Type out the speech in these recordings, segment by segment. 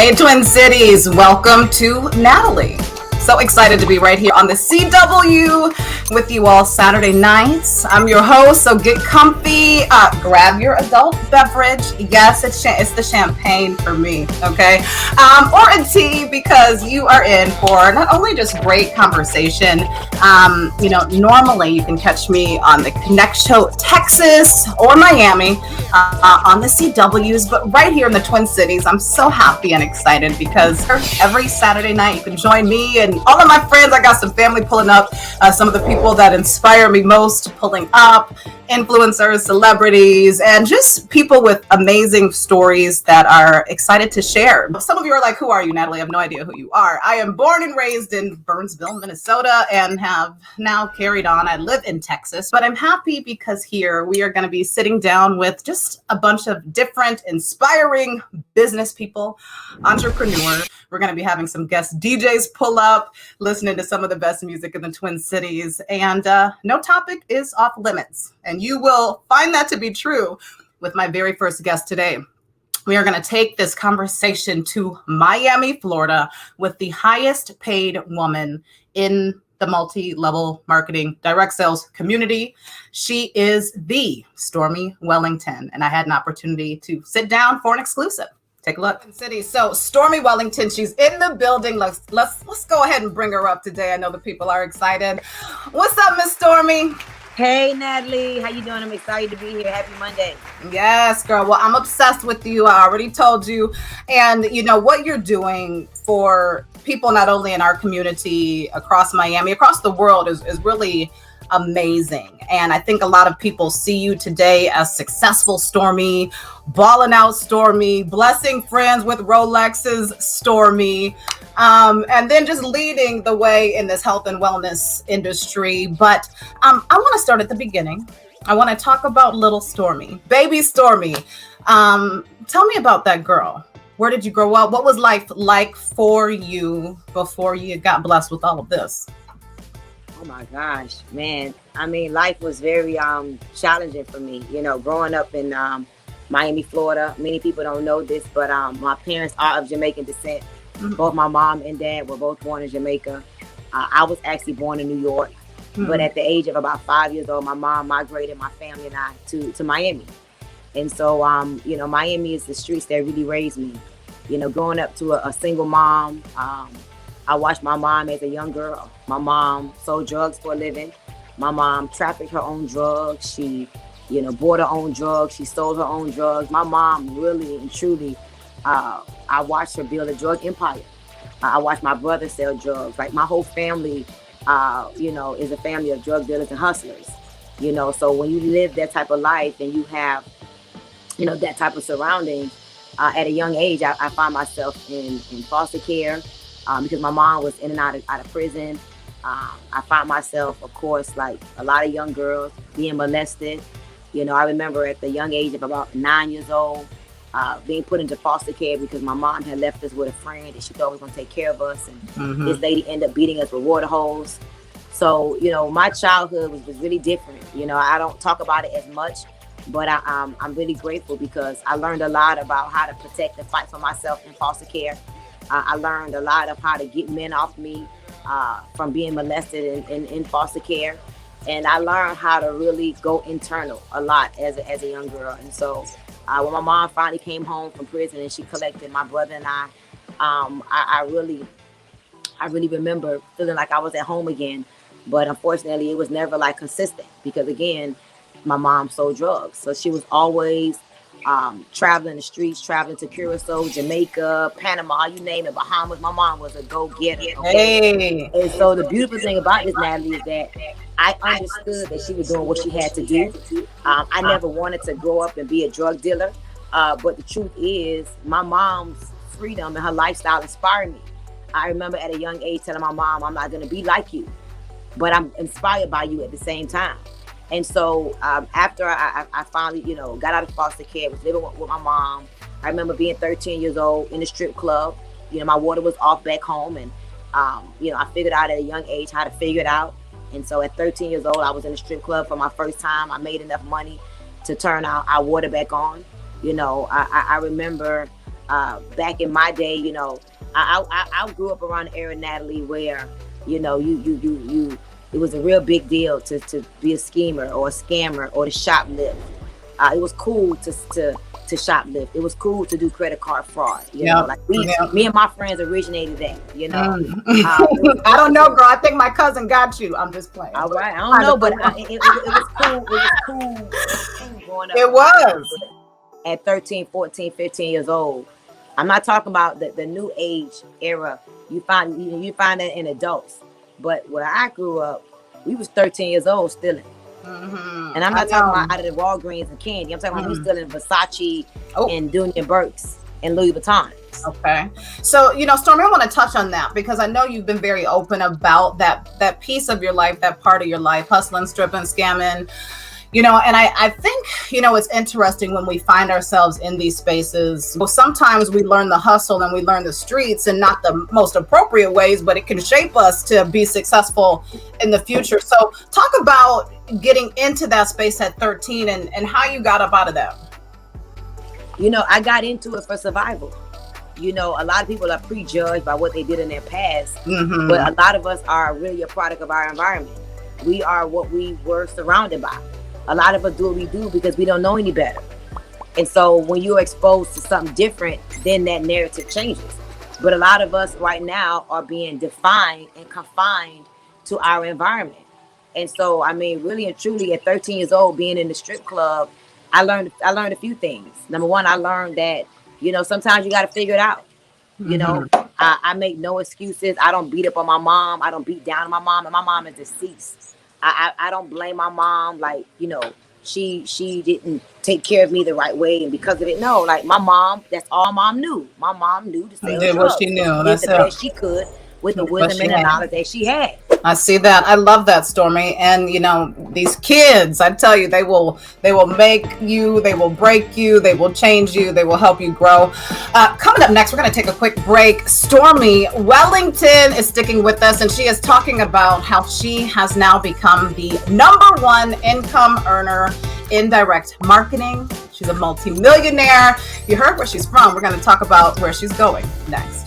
Hey, Twin Cities, welcome to Natalie. So excited to be right here on the CW with you all Saturday nights. I'm your host, so get comfy, grab your adult beverage. Yes, it's the champagne for me, okay? Or a tea, because you are in for not only just great conversation. Normally you can catch me on the Connect Show, Texas or Miami, on the CWs, but right here in the Twin Cities, I'm so happy and excited because every Saturday night you can join me and all of my friends. I got some family pulling up, some of the people that inspire me most pulling up, influencers, celebrities, and just people with amazing stories that are excited to share. Some of you are like, who are you, Natalie? I have no idea who you are. I am born and raised in Burnsville, Minnesota, and have now carried on. I live in Texas, but I'm happy because here we are going to be sitting down with just a bunch of different inspiring business people, entrepreneurs. We're going to be having some guest DJs pull up, listening to some of the best music in the Twin Cities, and no topic is off limits. And you will find that to be true with my very first guest today. We are going to take this conversation to Miami, Florida, with the highest paid woman in the multi-level marketing direct sales community. She is the Stormy Wellington, and I had an opportunity to sit down for an exclusive. Take a look. City. So Stormy Wellington, she's in the building. Let's go ahead and bring her up today. I know the people are excited. What's up, Miss Stormy? Hey, Natalie. How you doing? I'm excited to be here. Happy Monday. Yes, girl. Well, I'm obsessed with you. I already told you. And you know what you're doing for people, not only in our community, across Miami, across the world, is really amazing. And I think a lot of people see you today as successful Stormy, balling out Stormy, blessing friends with Rolexes Stormy, and then just leading the way in this health and wellness industry. But I want to start at the beginning. I want to talk about little Stormy, baby Stormy. Tell me about that girl. Where did you grow up? What was life like for you before you got blessed with all of this? Oh my gosh, man. I mean, life was very challenging for me. You know, growing up in Miami, Florida. Many people don't know this, but my parents are of Jamaican descent. Mm-hmm. Both my mom and dad were both born in Jamaica. I was actually born in New York. Mm-hmm. But at the age of about 5 years old, my mom migrated my family and I to Miami. And so, Miami is the streets that really raised me. You know, growing up to a single mom, I watched my mom as a young girl. My mom sold drugs for a living. My mom trafficked her own drugs. She, bought her own drugs. She sold her own drugs. My mom really and truly, I watched her build a drug empire. I watched my brother sell drugs. Like my whole family, is a family of drug dealers and hustlers. So when you live that type of life and you have, that type of surroundings, at a young age, I find myself in foster care. Because my mom was in and out of prison. I found myself, of course, like a lot of young girls, being molested. I remember at the young age of about 9 years old, being put into foster care because my mom had left us with a friend and she thought was going to take care of us. And This lady ended up beating us with water hose. So, my childhood was really different. I don't talk about it as much, but I'm really grateful because I learned a lot about how to protect and fight for myself in foster care. I learned a lot of how to get men off me from being molested in foster care. And I learned how to really go internal a lot as a young girl. And so when my mom finally came home from prison and she collected my brother and I really remember feeling like I was at home again. But unfortunately, it was never like consistent because, again, my mom sold drugs. So she was always traveling the streets, traveling to Curacao, Jamaica, Panama, you name it, Bahamas. My mom was a go-getter. Okay? Hey. And so the beautiful thing about this, Natalie, is that I understood that she was doing what she had to do. I never wanted to grow up and be a drug dealer. But the truth is, my mom's freedom and her lifestyle inspired me. I remember at a young age telling my mom, I'm not going to be like you, but I'm inspired by you at the same time. And so after I finally, got out of foster care, was living with my mom. I remember being 13 years old in a strip club. My water was off back home. And, I figured out at a young age how to figure it out. And so at 13 years old, I was in a strip club for my first time. I made enough money to turn our water back on. I remember back in my day, you know, I grew up around the era, Natalie, where, you know, you it was a real big deal to be a schemer or a scammer or to shoplift. It was cool to shoplift. It was cool to do credit card fraud. You know, like me and my friends originated that. You know, I don't know, girl. I think my cousin got you. I'm just playing. All right, I don't know, but it was cool. It was cool growing up. It was at 13, 14, 15 years old. I'm not talking about the new age era. You find that in adults, but where I grew up, we was 13 years old stealing. And I'm not talking about out of the Walgreens and candy. I'm talking about we stealing Versace and Dunia Burks and Louis Vuitton. Okay. So, you know, Stormy, I want to touch on that because I know you've been very open about that piece of your life, that part of your life, hustling, stripping, scamming, you know, and I think, you know, it's interesting when we find ourselves in these spaces. Well, sometimes we learn the hustle and we learn the streets and not the most appropriate ways, but it can shape us to be successful in the future. So talk about getting into that space at 13 and how you got up out of that. You know, I got into it for survival. You know, a lot of people are prejudged by what they did in their past, but a lot of us are really a product of our environment. We are what we were surrounded by. A lot of us do what we do because we don't know any better. And so when you're exposed to something different, then that narrative changes. But a lot of us right now are being defined and confined to our environment. And so, I mean, really and truly at 13 years old, being in the strip club, I learned a few things. Number one, I learned that, you know, sometimes you got to figure it out. You know, I make no excuses. I don't beat up on my mom. I don't beat down on my mom. And my mom is deceased. I don't blame my mom. Like, you know, she didn't take care of me the right way. And because of it, no, like my mom, that's all mom knew. My mom knew to sell drugs. What she knew. That's the best she could with the wisdom and the knowledge that she had. I see that. I love that, Stormy. And you know, these kids, I tell you, they will make you, they will break you, they will change you, they will help you grow. Coming up next, we're going to take a quick break. Stormy Wellington is sticking with us, and she is talking about how she has now become the #1 income earner in direct marketing. She's a multimillionaire. You heard where she's from. We're going to talk about where she's going next.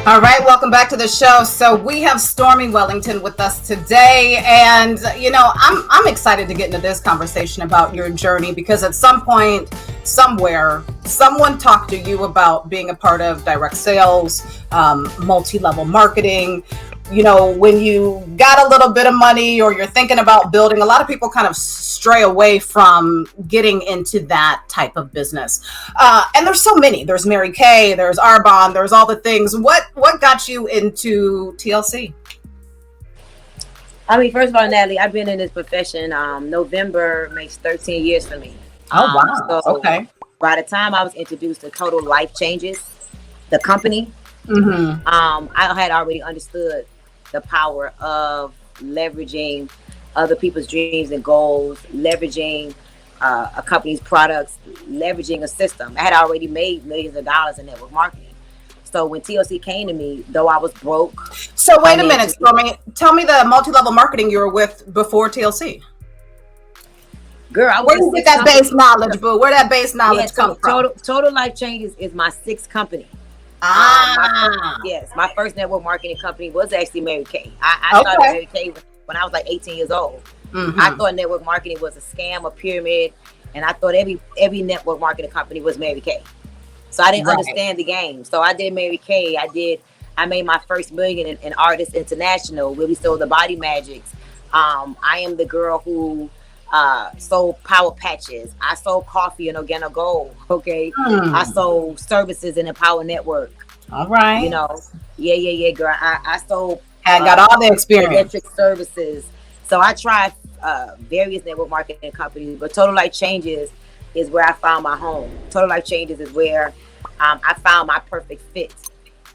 All right, welcome back to the show. So we have Stormy Wellington with us today, and you know, I'm excited to get into this conversation about your journey because at some point, somewhere, someone talked to you about being a part of direct sales, multi-level marketing. You know, when you got a little bit of money or you're thinking about building, a lot of people kind of stray away from getting into that type of business. And there's so many. There's Mary Kay, there's Arbonne, there's all the things. What got you into TLC? I mean, first of all, Natalie, I've been in this profession. November makes 13 years for me. Oh, wow. So okay. By the time I was introduced to Total Life Changes, the company, I had already understood the power of leveraging other people's dreams and goals, leveraging a company's products, leveraging a system. I had already made millions of dollars in network marketing. So when TLC came to me, though I was broke. So wait a minute, Stormy. Tell me the multi-level marketing you were with before TLC. Girl, I was where you get that base knowledge, boo? Where that base knowledge come from? Total Life Changes is my sixth company. My first network marketing company was actually Mary Kay. I started Mary Kay when I was like 18 years old. I thought network marketing was a scam, a pyramid, and I thought every network marketing company was Mary Kay. So I didn't understand the game. So I did Mary Kay. I made my first million in Artists International, where we sold the Body Magics. I am the girl who sold power patches. I sold coffee in Organic Gold. Okay. I sold services in the Power Network. All right. You know, yeah, girl. I sold. I got all the experience. Electric services. So I tried various network marketing companies, but Total Life Changes is where I found my home. Total Life Changes is where I found my perfect fit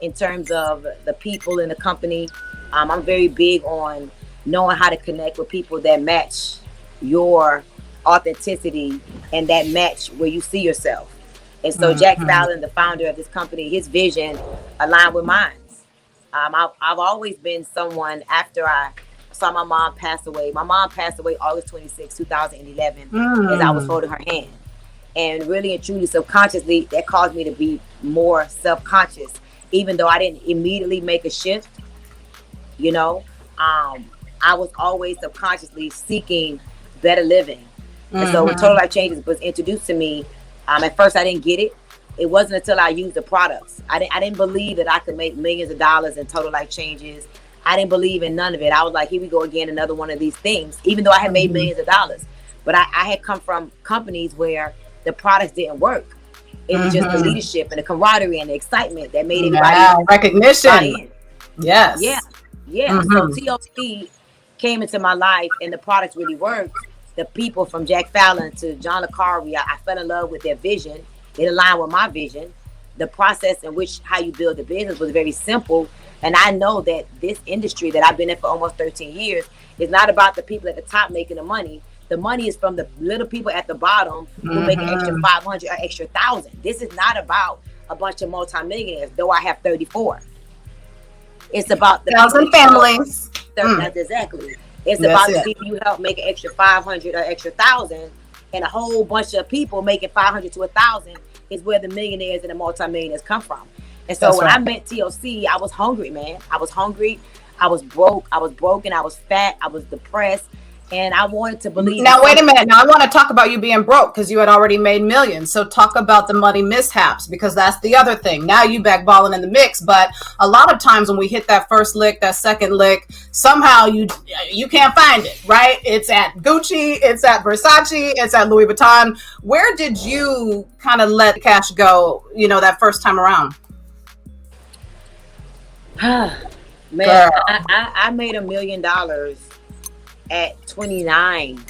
in terms of the people in the company. I'm very big on knowing how to connect with people that match your authenticity and that match where you see yourself. And so Jack Fallon, the founder of this company, his vision aligned with mine. I've always been someone, after I saw my mom pass away. My mom passed away August 26, 2011, as I was holding her hand. And really and truly subconsciously, that caused me to be more self-conscious, even though I didn't immediately make a shift. You know, I was always subconsciously seeking better living. And so when Total Life Changes was introduced to me, at first I didn't get it. It wasn't until I used the products. I didn't believe that I could make millions of dollars in Total Life Changes. I didn't believe in none of it. I was like, here we go again, another one of these things, even though I had made millions of dollars. But I had come from companies where the products didn't work. It was just the leadership and the camaraderie and the excitement that made everybody recognition. Yes. Yeah. So TLC came into my life and the products really worked. The people from Jack Fallon to John Le Carre, I fell in love with their vision. It aligned with my vision. The process in which how you build a business was very simple. And I know that this industry that I've been in for almost 13 years is not about the people at the top making the money. The money is from the little people at the bottom who make an extra 500 or extra 1,000. This is not about a bunch of multimillionaires, though I have 34. It's about the 1,000 families. Exactly. It's about the people you help make an extra 500 or extra 1,000, and a whole bunch of people making 500 to 1,000 is where the millionaires and the multimillionaires come from. And so when I met TLC, I was hungry, man. I was hungry. I was broke. I was broken. I was fat. I was depressed. And I wanted to believe. Now, wait a minute. Now, I want to talk about you being broke because you had already made millions. So talk about the money mishaps, because that's the other thing. Now you back balling in the mix. But a lot of times when we hit that first lick, that second lick, somehow you can't find it, right? It's at Gucci. It's at Versace. It's at Louis Vuitton. Where did you kind of let cash go, that first time around? Man, I made $1 million at 29.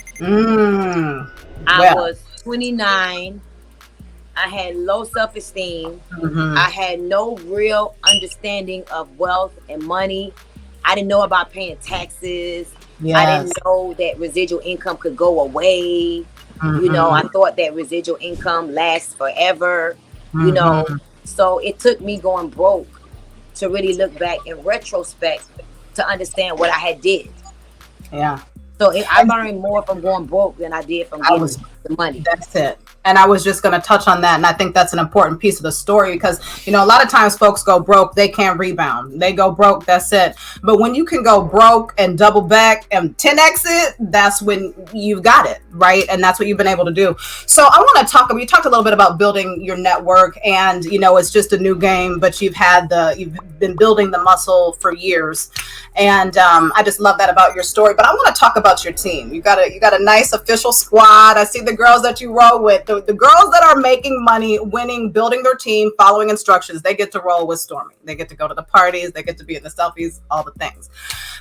I was 29. I had low self-esteem. I had no real understanding of wealth and money. I didn't know about paying taxes. I didn't know that residual income could go away. I thought that residual income lasts forever. So it took me going broke to really look back in retrospect to understand what I had did. Yeah. So I learned more from going broke than I did from getting the money. That's it. And I was just going to touch on that. And I think that's an important piece of the story because, a lot of times folks go broke, they can't rebound. They go broke, that's it. But when you can go broke and double back and 10X it, that's when you've got it, right? And that's what you've been able to do. So I want to talk, you talked a little bit about building your network and, it's just a new game, but you've been building the muscle for years. And I just love that about your story. But I want to talk about your team. You got a nice official squad. I see the girls that you roll with. The girls that are making money, winning, building their team, following instructions, they get to roll with Stormy. They get to go to the parties. They get to be in the selfies, all the things.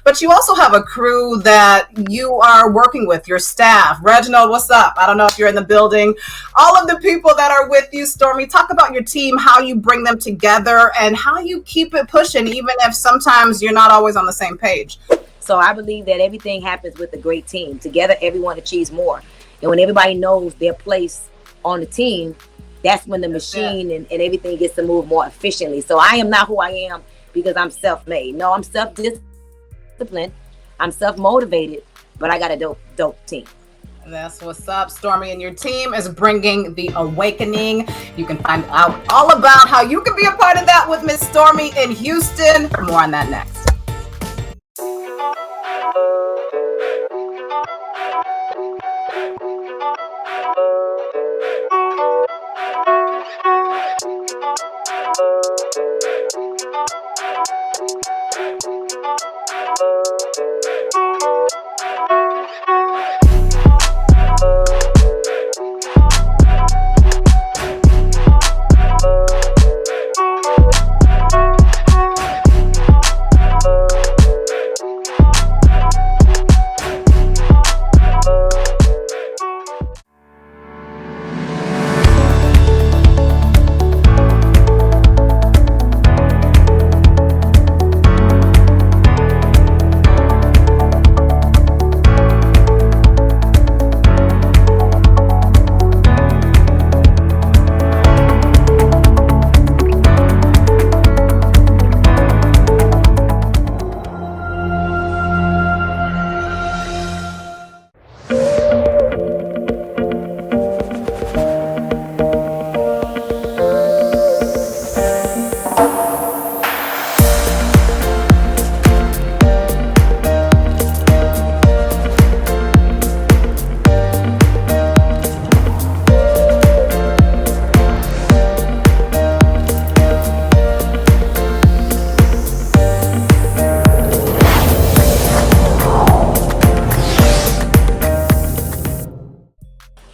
But you also have a crew that you are working with, your staff. Reginald, what's up? I don't know if you're in the building. All of the people that are with you, Stormy, talk about your team, how you bring them together, and how you keep it pushing, even if sometimes you're not always on the same page. So I believe that everything happens with a great team. Together, everyone achieves more. And when everybody knows their place on the team, that's when the machine and everything gets to move more efficiently. So I am not who I am because I'm self-made. No, I'm self-disciplined. I'm self-motivated, but I got a dope team. That's what's up. Stormy and your team is bringing the awakening. You can find out all about how you can be a part of that with Miss Stormy in Houston. More on that next.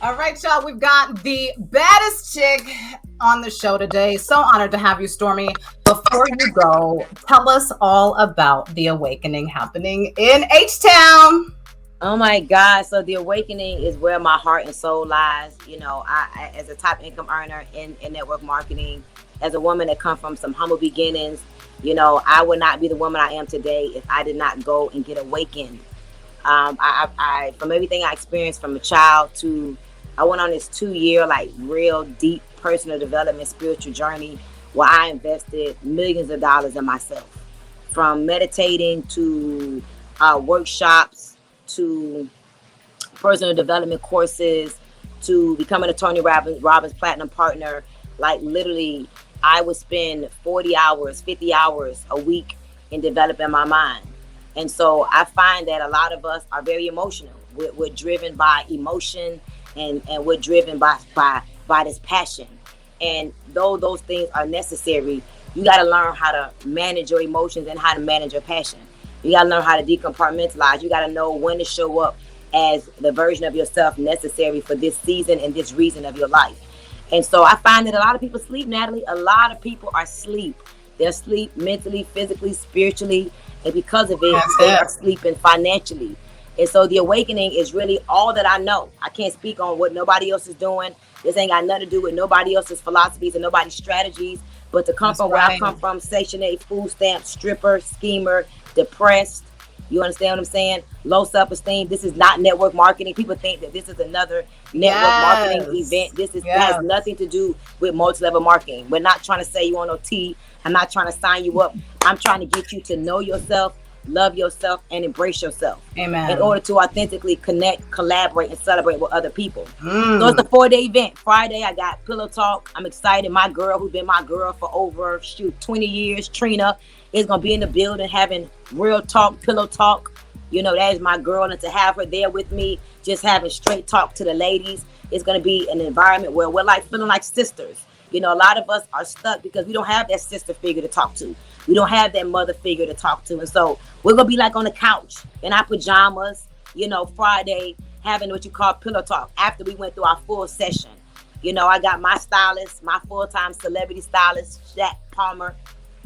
All right, y'all, we've got the baddest chick on the show today. So honored to have you, Stormy. Before you go, tell us all about the awakening happening in H-Town. Oh my God. So the awakening is where my heart and soul lies. You know, I as a top income earner in network marketing, as a woman that come from some humble beginnings, you know, I would not be the woman I am today if I did not go and get awakened. I from everything I experienced from a child to, I went on this 2-year, like real deep personal development, spiritual journey where I invested millions of dollars in myself, from meditating to workshops to personal development courses to becoming a Tony Robbins Platinum Partner. Like literally, I would spend 40 hours, 50 hours a week in developing my mind. And so I find that a lot of us are very emotional. We're driven by emotion and we're driven by this passion. And though those things are necessary, you got to learn how to manage your emotions and how to manage your passion. You got to learn how to decompartmentalize. You got to know when to show up as the version of yourself necessary for this season and this reason of your life. And so I find that a lot of people sleep, Natalie. A lot of people are asleep. They're asleep mentally, physically, spiritually. And because of it, they are sleeping financially. And so the awakening is really all that I know. I can't speak on what nobody else is doing. This ain't got nothing to do with nobody else's philosophies and nobody's strategies. But to come from where I come from, Section 8, food stamp, stripper, schemer, depressed. You understand what I'm saying? Low self-esteem. This is not network marketing. People think that this is another network marketing event. This has nothing to do with multi-level marketing. We're not trying to say you on no tea. I'm not trying to sign you up. I'm trying to get you to know yourself, love yourself, and embrace yourself. Amen. In order to authentically connect, collaborate, and celebrate with other people. So it's a 4-day event. Friday, I got Pillow Talk. I'm excited. My girl, who's been my girl for over 20 years, Trina, is going to be in the building having real talk, pillow talk. You know, that is my girl. And to have her there with me, just having straight talk to the ladies, it's going to be an environment where we're like feeling like sisters. You know, a lot of us are stuck because we don't have that sister figure to talk to. We don't have that mother figure to talk to. And so we're going to be like on the couch in our pajamas, you know, Friday, having what you call pillow talk after we went through our full session. You know, I got my stylist, my full-time celebrity stylist, Shaq Palmer,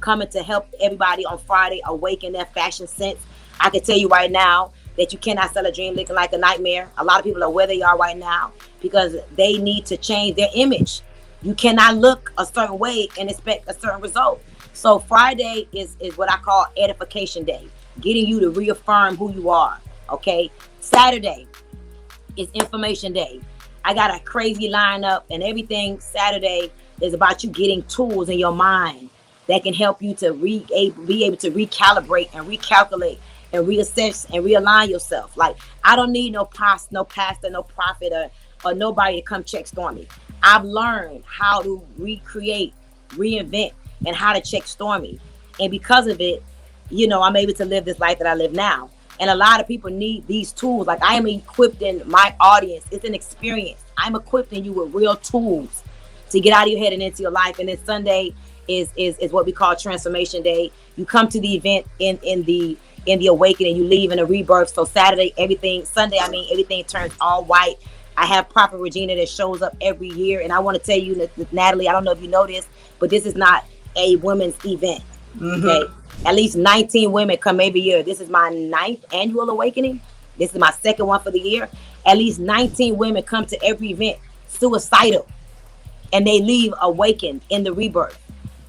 coming to help everybody on Friday awaken their fashion sense. I can tell you right now that you cannot sell a dream looking like a nightmare. A lot of people are where they are right now because they need to change their image. You cannot look a certain way and expect a certain result. So Friday is what I call edification day, getting you to reaffirm who you are. Okay. Saturday, is information day. I got a crazy lineup, and everything Saturday is about you getting tools in your mind that can help you to be able to recalibrate and recalculate and reassess and realign yourself. Like, I don't need no pastor, no prophet, or nobody to come check Stormy. I've learned how to recreate, reinvent, and how to check Stormy. And because of it, I'm able to live this life that I live now. And a lot of people need these tools. Like, I am equipping my audience. It's an experience. I'm equipping you with real tools to get out of your head and into your life. And then Sunday is what we call transformation day. You come to the event in the awakening, you leave in a rebirth. So Sunday, everything turns all white. I have Prophet Regina that shows up every year. And I want to tell you, Natalie, I don't know if you know this, but this is not a women's event. Mm-hmm. Okay. At least 19 women come every year. This is my 9th annual awakening. This is my 2nd one for the year. At least 19 women come to every event suicidal, and they leave awakened in the rebirth.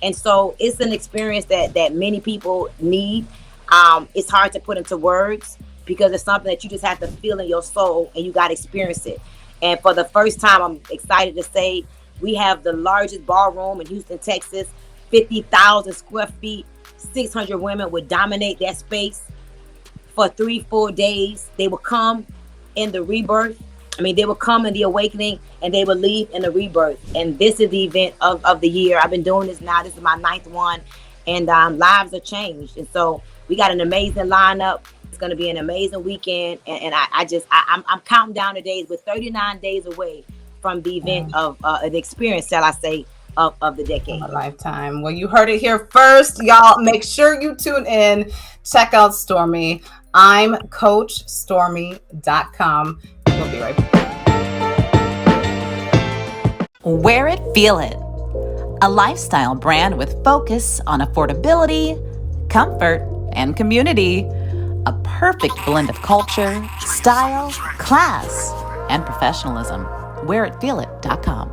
And so it's an experience that many people need. It's hard to put into words because it's something that you just have to feel in your soul, and you got to experience it. And for the first time, I'm excited to say we have the largest ballroom in Houston, Texas, 50,000 square feet. 600 women would dominate that space for 3 full days. They would come in the rebirth. They would come in the awakening, and they would leave in the rebirth. And this is the event of the year. I've been doing this now. This is my 9th one, and lives are changed. And so we got an amazing lineup. It's going to be an amazing weekend. And I'm counting down the days. We're 39 days away from the event of the experience, shall I say, of the decade. A lifetime. Well, you heard it here first, y'all. Make sure you tune in. Check out Stormy. I'm CoachStormy.com. We'll be right back. Wear it, feel it. A lifestyle brand with focus on affordability, comfort, and community. A perfect blend of culture, style, class, and professionalism. WearItFeelIt.com.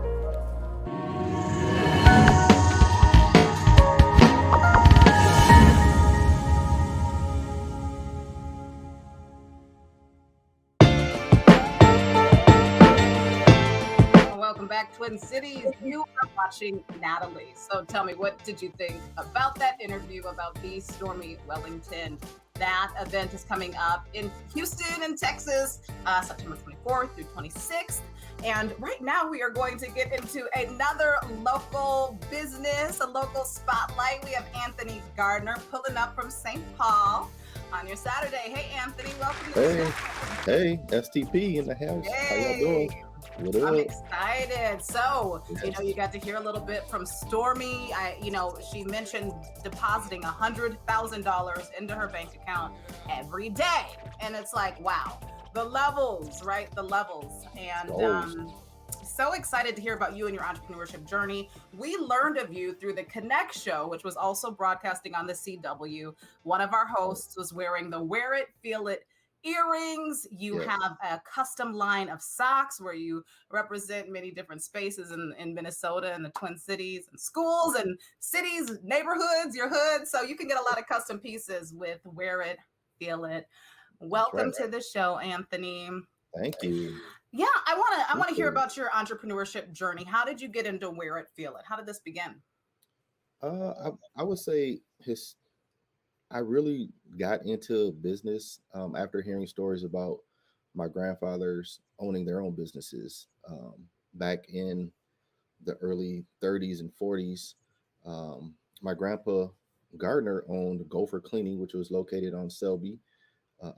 Back, Twin Cities. You are watching Natalie. So tell me, what did you think about that interview about the Stormy Wellington? That event is coming up in Houston and Texas, September 24th through 26th. And right now we are going to get into another local business, a local spotlight. We have Anthony Gardner pulling up from St. Paul on your Saturday. Hey, Anthony, welcome to the show. Hey, STP in the house. Hey. How y'all doing? I'm excited. So, you got to hear a little bit from Stormy. She mentioned depositing $100,000 into her bank account every day. And it's like, wow, the levels, right? The levels. And so excited to hear about you and your entrepreneurship journey. We learned of you through the Connect show, which was also broadcasting on the CW. One of our hosts was wearing the Wear It, Feel It earrings. You have a custom line of socks where you represent many different spaces in Minnesota and the Twin Cities and schools and cities, neighborhoods, your hood. So you can get a lot of custom pieces with Wear It, Feel It. Welcome to the show, Anthony. Thank you. Yeah, I want to hear about your entrepreneurship journey. How did you get into Wear It, Feel It? How did this begin? I would say I really got into business after hearing stories about my grandfathers owning their own businesses back in the early 30s and 40s. My grandpa Gardner owned Gopher Cleaning, which was located on Selby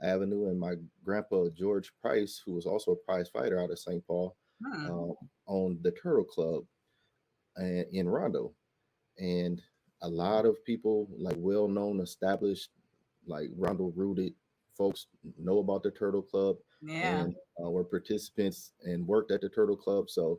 Avenue, and my grandpa George Price, who was also a prize fighter out of St. Paul, owned the Turtle Club in Rondo. And a lot of people, like well-known, established, like Rondo rooted folks, know about the Turtle Club and were participants and worked at the Turtle Club. So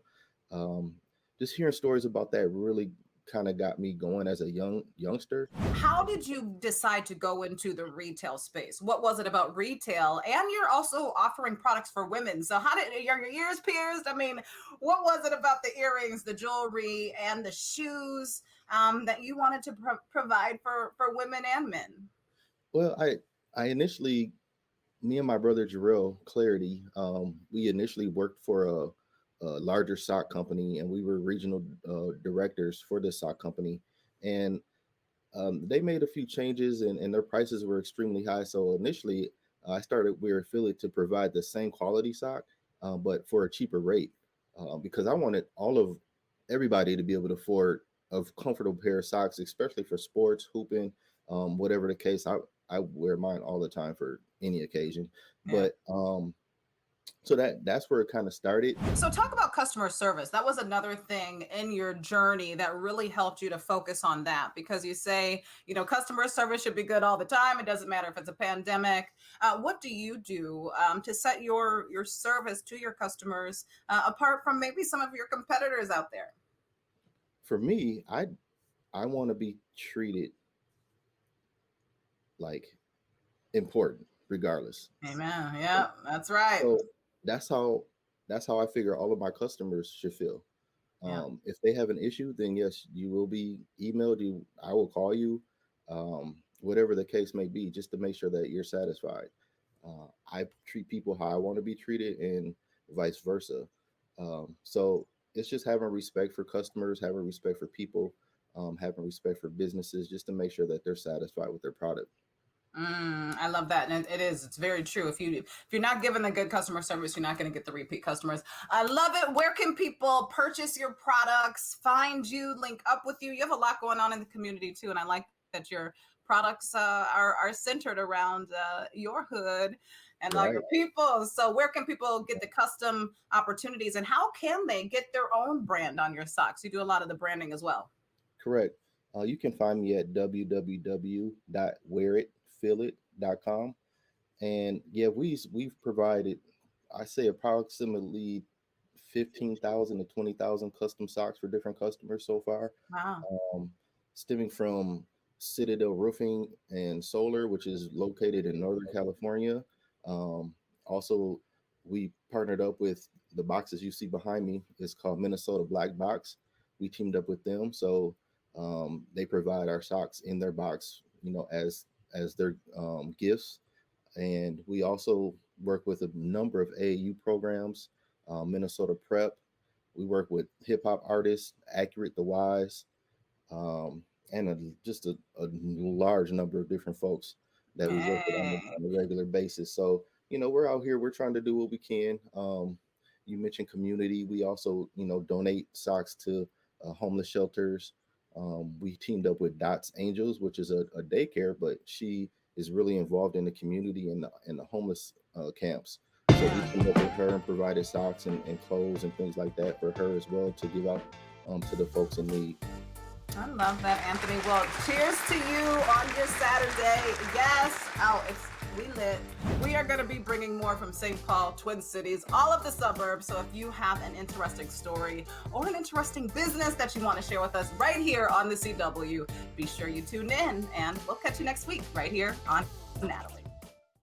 just hearing stories about that really kind of got me going as a youngster. How did you decide to go into the retail space? What was it about retail? And you're also offering products for women. So how did your ears pierced? I mean, what was it about the earrings, the jewelry, and the shoes that you wanted to provide for women and men? Well, I initially me and my brother Jarrell Clarity, we initially worked for a larger sock company, and we were regional directors for this sock company. And they made a few changes, and their prices were extremely high. So initially, I started with affiliate to provide the same quality sock, but for a cheaper rate, because I wanted all of everybody to be able to afford a comfortable pair of socks, especially for sports, hooping, whatever the case. I wear mine all the time for any occasion, Yeah. but so that's where it kind of started. So talk about customer service. That was another thing in your journey that really helped you to focus on that, because you say, customer service should be good all the time. It doesn't matter if it's a pandemic. What do you do to set your service to your customers apart from maybe some of your competitors out there? For me, I want to be treated like important regardless. Amen. Yeah, that's right. So that's how I figure all of my customers should feel. Yeah. If they have an issue, then yes, you will be emailed. I will call you, whatever the case may be, just to make sure that you're satisfied. I treat people how I want to be treated, and vice versa. So it's just having respect for customers, having respect for people, having respect for businesses, just to make sure that they're satisfied with their product. I love that, and it's very true. If you're not giving the good customer service, you're not going to get the repeat customers. I love it. Where can people purchase your products, find you, link up with you? You have a lot going on in the community too, and I like that your products are centered around your hood and all your people. So where can people get the custom opportunities, and how can they get their own brand on your socks? You do a lot of the branding as well. Correct. You can find me at www.wearitfeelit.com. And yeah, we've provided, I say, approximately 15,000 to 20,000 custom socks for different customers so far. Wow. Stemming from Citadel Roofing and Solar, which is located in Northern California. Also, we partnered up with the boxes you see behind me. It's called Minnesota Black Box. We teamed up with them, so they provide our socks in their box, as their gifts. And we also work with a number of AAU programs, Minnesota Prep. We work with hip hop artists, Accurate the Wise, and just a large number of different folks that we work with on a regular basis. So, we're out here, we're trying to do what we can. You mentioned community. We also, donate socks to homeless shelters. We teamed up with Dots Angels, which is a daycare, but she is really involved in the community and the homeless camps. So we teamed up with her and provided socks and clothes and things like that for her as well to give out to the folks in need. I love that, Anthony. Well, cheers to you on your Saturday. Yes. We lit. We are going to be bringing more from St. Paul, Twin Cities, all of the suburbs. So if you have an interesting story or an interesting business that you want to share with us right here on the CW, be sure you tune in, and we'll catch you next week right here on NATALIE.